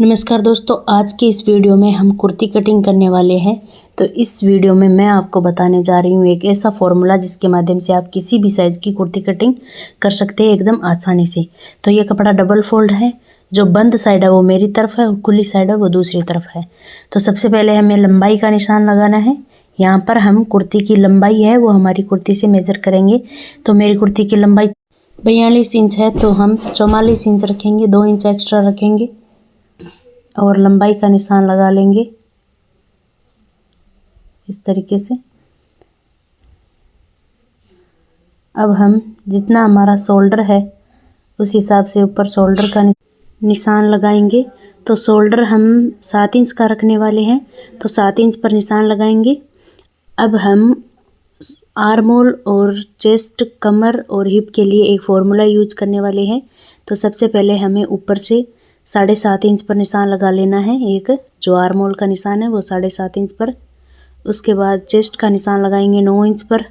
नमस्कार दोस्तों, आज की इस वीडियो में हम कुर्ती कटिंग करने वाले हैं। तो इस वीडियो में मैं आपको बताने जा रही हूँ एक ऐसा फॉर्मूला जिसके माध्यम से आप किसी भी साइज़ की कुर्ती कटिंग कर सकते हैं एकदम आसानी से। तो ये कपड़ा डबल फोल्ड है, जो बंद साइड है वो मेरी तरफ है और खुली साइड है वो दूसरी तरफ है। तो सबसे पहले हमें लंबाई का निशान लगाना है। यहाँ पर हम कुर्ती की लंबाई है वो हमारी कुर्ती से मेज़र करेंगे। तो मेरी कुर्ती की लंबाई 42 इंच है, तो हम 44 इंच रखेंगे, 2 इंच एक्स्ट्रा रखेंगे और लंबाई का निशान लगा लेंगे इस तरीके से। अब हम जितना हमारा शोल्डर है उस हिसाब से ऊपर शोल्डर का निशान लगाएंगे। तो शोल्डर हम 7 इंच का रखने वाले हैं, तो 7 इंच पर निशान लगाएंगे। अब हम आर्म होल और चेस्ट, कमर और हिप के लिए एक फॉर्मूला यूज करने वाले हैं। तो सबसे पहले हमें ऊपर से 7.5 इंच पर निशान लगा लेना है। एक जो आर्म होल का निशान है वो 7.5 इंच पर। उसके बाद चेस्ट का निशान लगाएंगे 9 इंच पर।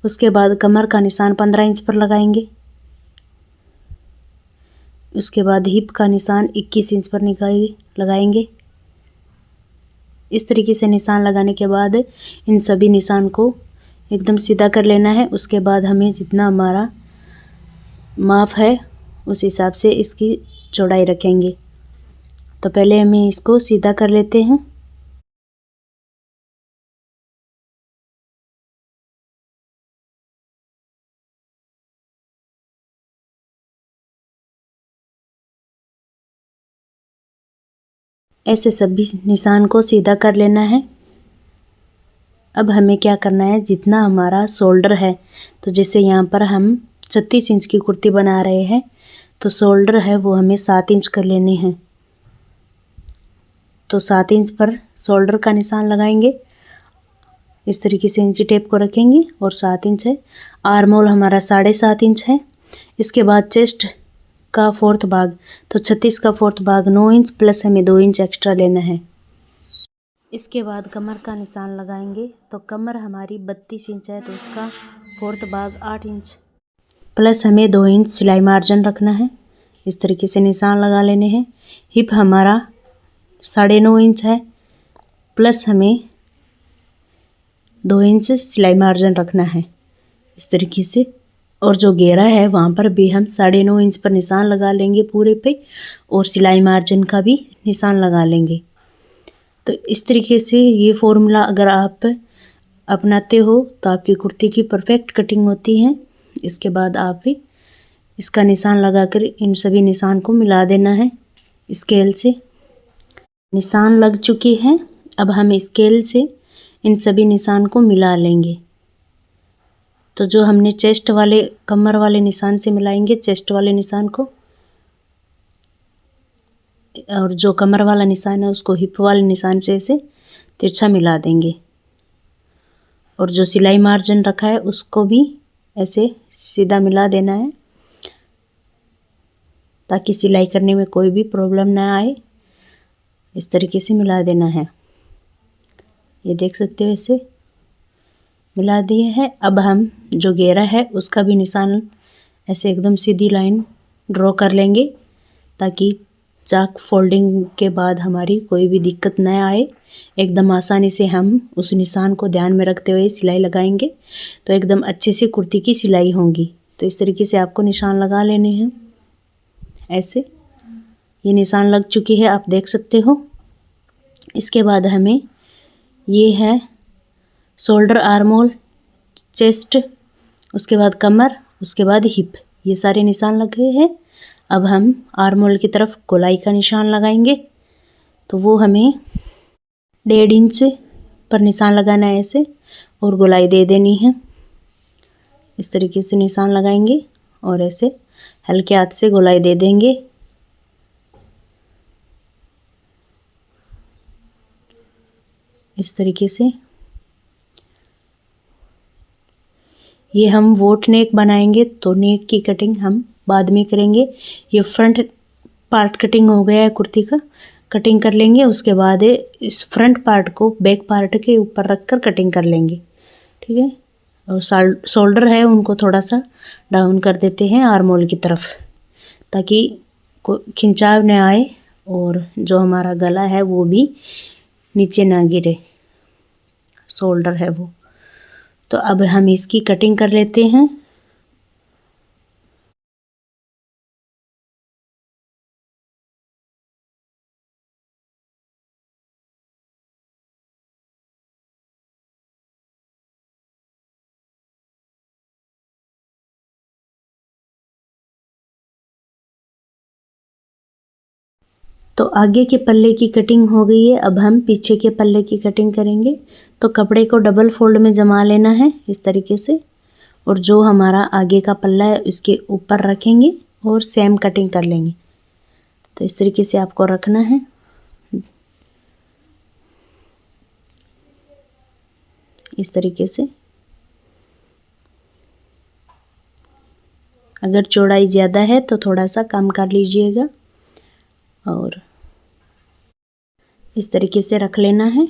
उसके बाद कमर का निशान 15 इंच पर लगाएंगे। उसके बाद हिप का निशान 21 इंच पर लगाएंगे। इस तरीके से निशान लगाने के बाद इन सभी निशान को एकदम सीधा कर लेना है। उसके बाद हमें जितना हमारा माप है उस हिसाब से इसकी चौड़ाई रखेंगे। तो पहले हमें इसको सीधा कर लेते हैं। ऐसे सभी निशान को सीधा कर लेना है। अब हमें क्या करना है, जितना हमारा शोल्डर है, तो जैसे यहाँ पर हम 36 इंच की कुर्ती बना रहे हैं, तो शोल्डर है वो हमें 7 इंच कर लेने हैं। तो 7 इंच पर शोल्डर का निशान लगाएंगे। इस तरीके से इंची टेप को रखेंगे और 7 इंच है। आर्म होल हमारा 7.5 इंच है। इसके बाद चेस्ट का फोर्थ भाग, तो 36 का फोर्थ भाग 9 इंच प्लस हमें 2 इंच एक्स्ट्रा लेना है। इसके बाद कमर का निशान लगाएंगे। तो कमर हमारी 32 इंच है, तो उसका फोर्थ भाग 8 इंच प्लस हमें 2 इंच सिलाई मार्जिन रखना है। इस तरीके से निशान लगा लेने हैं। हिप हमारा 9.5 इंच है, प्लस हमें 2 इंच सिलाई मार्जिन रखना है इस तरीके से। और जो घेरा है वहाँ पर भी हम 9.5 इंच पर निशान लगा लेंगे पूरे पे, और सिलाई मार्जिन का भी निशान लगा लेंगे। तो इस तरीके से ये फॉर्मूला अगर आप अपनाते हो तो आपकी कुर्ती की परफेक्ट कटिंग होती है। इसके बाद आप इसका निशान लगाकर इन सभी निशान को मिला देना है स्केल से। निशान लग चुकी है। अब हम स्केल से इन सभी निशान को मिला लेंगे। तो जो हमने चेस्ट वाले कमर वाले निशान से मिलाएंगे चेस्ट वाले निशान को, और जो कमर वाला निशान है उसको हिप वाले निशान से ऐसे तिरछा मिला देंगे। और जो सिलाई मार्जिन रखा है उसको भी ऐसे सीधा मिला देना है, ताकि सिलाई करने में कोई भी प्रॉब्लम ना आए। इस तरीके से मिला देना है। ये देख सकते हो, ऐसे मिला दिए हैं। अब हम जो घेरा है उसका भी निशान ऐसे एकदम सीधी लाइन ड्रॉ कर लेंगे, ताकि चाक फोल्डिंग के बाद हमारी कोई भी दिक्कत न आए। एकदम आसानी से हम उस निशान को ध्यान में रखते हुए सिलाई लगाएंगे तो एकदम अच्छे से कुर्ती की सिलाई होगी। तो इस तरीके से आपको निशान लगा लेने हैं। ऐसे ये निशान लग चुकी है, आप देख सकते हो। इसके बाद हमें ये है शोल्डर, आर्म होल, चेस्ट, उसके बाद कमर, उसके बाद हिप, ये सारे निशान लगे हैं। अब हम आर्म होल की तरफ गोलाई का निशान लगाएंगे। तो वो हमें 1.5 इंच पर निशान लगाना है ऐसे, और गोलाई दे देनी है। इस तरीके से निशान लगाएंगे और ऐसे हल्के हाथ से गोलाई दे देंगे। इस तरीके से ये हम वोट नेक बनाएंगे, तो नेक की कटिंग हम बाद में करेंगे। ये फ्रंट पार्ट कटिंग हो गया है कुर्ती का, कटिंग कर लेंगे। उसके बाद इस फ्रंट पार्ट को बैक पार्ट के ऊपर रखकर कटिंग कर लेंगे, ठीक है। और शोल्डर है उनको थोड़ा सा डाउन कर देते हैं आर्म होल की तरफ, ताकि को खिंचाव न आए और जो हमारा गला है वो भी नीचे ना गिरे, शोल्डर है वो। तो अब हम इसकी कटिंग कर लेते हैं। तो आगे के पल्ले की कटिंग हो गई है, अब हम पीछे के पल्ले की कटिंग करेंगे। तो कपड़े को डबल फोल्ड में जमा लेना है इस तरीके से, और जो हमारा आगे का पल्ला है उसके ऊपर रखेंगे और सेम कटिंग कर लेंगे। तो इस तरीके से आपको रखना है। इस तरीके से, अगर चौड़ाई ज़्यादा है तो थोड़ा सा कम कर लीजिएगा और इस तरीके से रख लेना है।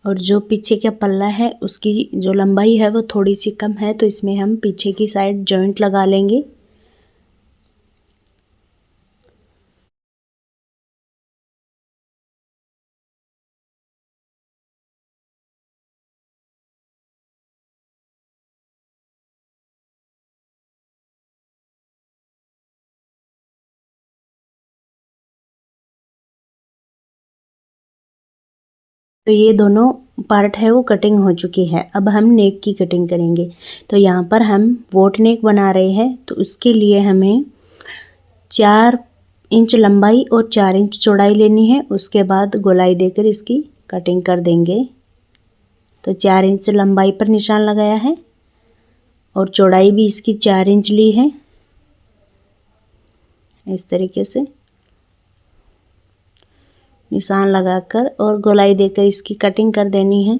और जो पीछे का पल्ला है उसकी जो लंबाई है वो थोड़ी सी कम है, तो इसमें हम पीछे की साइड जॉइंट लगा लेंगे। तो ये दोनों पार्ट है वो कटिंग हो चुकी है। अब हम नेक की कटिंग करेंगे। तो यहाँ पर हम बोट नेक बना रहे हैं, तो उसके लिए हमें 4 इंच लंबाई और 4 इंच चौड़ाई लेनी है। उसके बाद गोलाई देकर इसकी कटिंग कर देंगे। तो 4 इंच लंबाई पर निशान लगाया है और चौड़ाई भी इसकी 4 इंच ली है। इस तरीके से निशान लगाकर और गोलाई देकर इसकी कटिंग कर देनी है।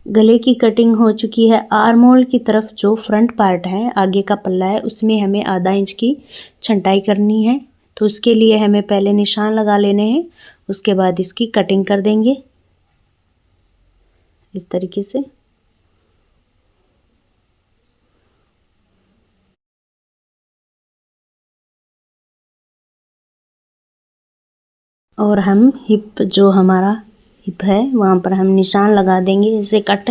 गले की कटिंग हो चुकी है। आर्म होल की तरफ जो फ्रंट पार्ट है, आगे का पल्ला है, उसमें हमें आधा इंच की छंटाई करनी है। तो उसके लिए हमें पहले निशान लगा लेने हैं, उसके बाद इसकी कटिंग कर देंगे इस तरीके से। और हम हिप, जो हमारा हिप है वहाँ पर हम निशान लगा देंगे इसे कट।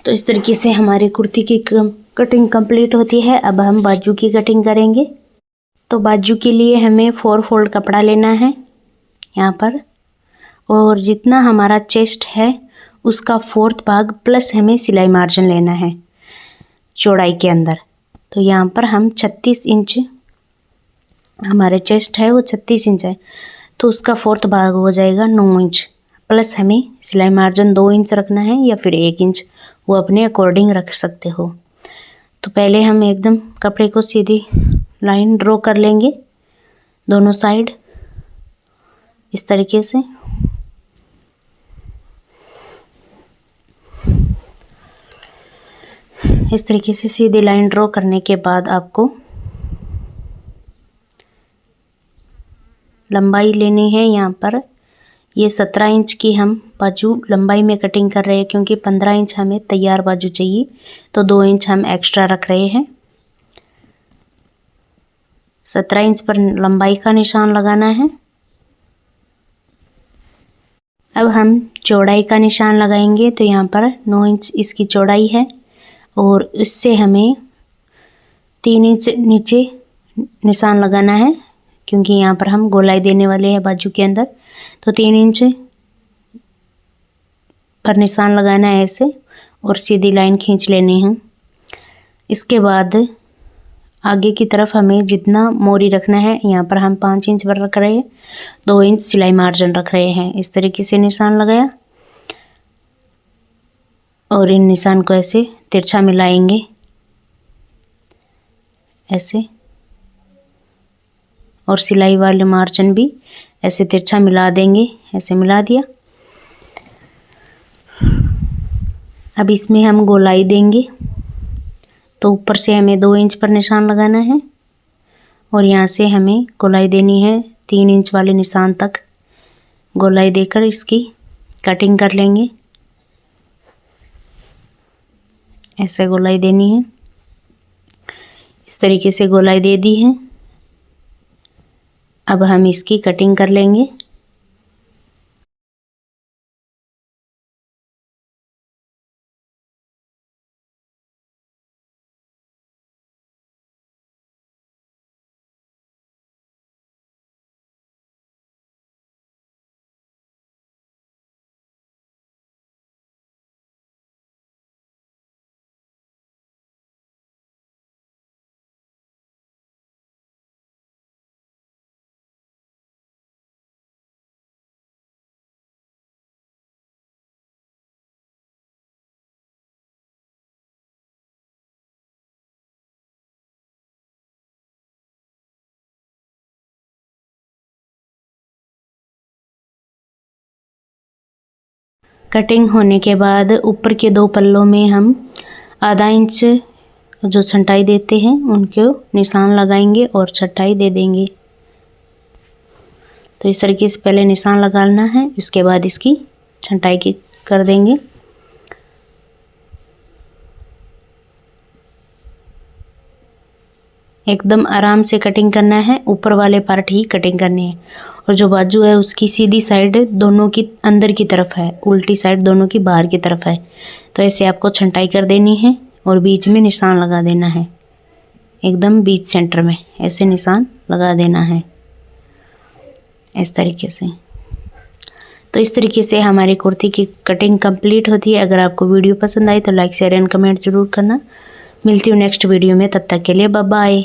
तो इस तरीके से हमारी कुर्ती की कटिंग कंप्लीट होती है। अब हम बाजू की कटिंग करेंगे। तो बाजू के लिए हमें 4 फोल्ड कपड़ा लेना है यहाँ पर, और जितना हमारा चेस्ट है उसका 4th भाग प्लस हमें सिलाई मार्जिन लेना है चौड़ाई के अंदर। तो यहाँ पर हम 36 इंच, हमारे चेस्ट है वो 36 इंच है, तो उसका 4th भाग हो जाएगा 9 इंच, प्लस हमें सिलाई मार्जिन 2 इंच रखना है या फिर 1 इंच, वो अपने अकॉर्डिंग रख सकते हो। तो पहले हम एकदम कपड़े को सीधी लाइन ड्रॉ कर लेंगे दोनों साइड इस तरीके से। इस तरीके से सीधी लाइन ड्रॉ करने के बाद आपको लंबाई लेनी है। यहाँ पर ये 17 इंच की हम बाजू लंबाई में कटिंग कर रहे हैं, क्योंकि 15 इंच हमें तैयार बाजू चाहिए, तो 2 इंच हम एक्स्ट्रा रख रहे हैं। 17 इंच पर लंबाई का निशान लगाना है। अब हम चौड़ाई का निशान लगाएंगे। तो यहाँ पर 9 इंच इसकी चौड़ाई है और इससे हमें 3 इंच नीचे निशान लगाना है, क्योंकि यहाँ पर हम गोलाई देने वाले हैं बाजू के अंदर। तो 3 इंच पर निशान लगाना है ऐसे, और सीधी लाइन खींच लेनी है। इसके बाद आगे की तरफ हमें जितना मोरी रखना है, यहाँ पर हम 5 इंच पर रख रहे हैं, 2 इंच सिलाई मार्जिन रख रहे हैं। इस तरीके से निशान लगाया और इन निशान को ऐसे तिरछा मिलाएंगे ऐसे, और सिलाई वाले मार्जिन भी ऐसे तिरछा मिला देंगे। ऐसे मिला दिया। अब इसमें हम गोलाई देंगे। तो ऊपर से हमें 2 इंच पर निशान लगाना है और यहाँ से हमें गोलाई देनी है 3 इंच वाले निशान तक। गोलाई देकर इसकी कटिंग कर लेंगे। ऐसे गोलाई देनी है। इस तरीके से गोलाई दे दी है। अब हम इसकी कटिंग कर लेंगे। कटिंग होने के बाद ऊपर के 2 पल्लों में हम आधा इंच जो छंटाई देते हैं उनको निशान लगाएंगे और छटाई दे देंगे। तो इस तरीके से पहले निशान लगाना है, उसके बाद इसकी छंटाई की कर देंगे। एकदम आराम से कटिंग करना है, ऊपर वाले पार्ट ही कटिंग करनी है और जो बाजू है उसकी सीधी साइड दोनों की अंदर की तरफ है, उल्टी साइड दोनों की बाहर की तरफ है। तो ऐसे आपको छंटाई कर देनी है और बीच में निशान लगा देना है, एकदम बीच सेंटर में ऐसे निशान लगा देना है इस तरीके से। तो इस तरीके से हमारी कुर्ती की कटिंग कंप्लीट होती है। अगर आपको वीडियो पसंद आई तो लाइक शेयर एंड कमेंट जरूर करना। मिलती हूँ नेक्स्ट वीडियो में, तब तक के लिए बाय बाय।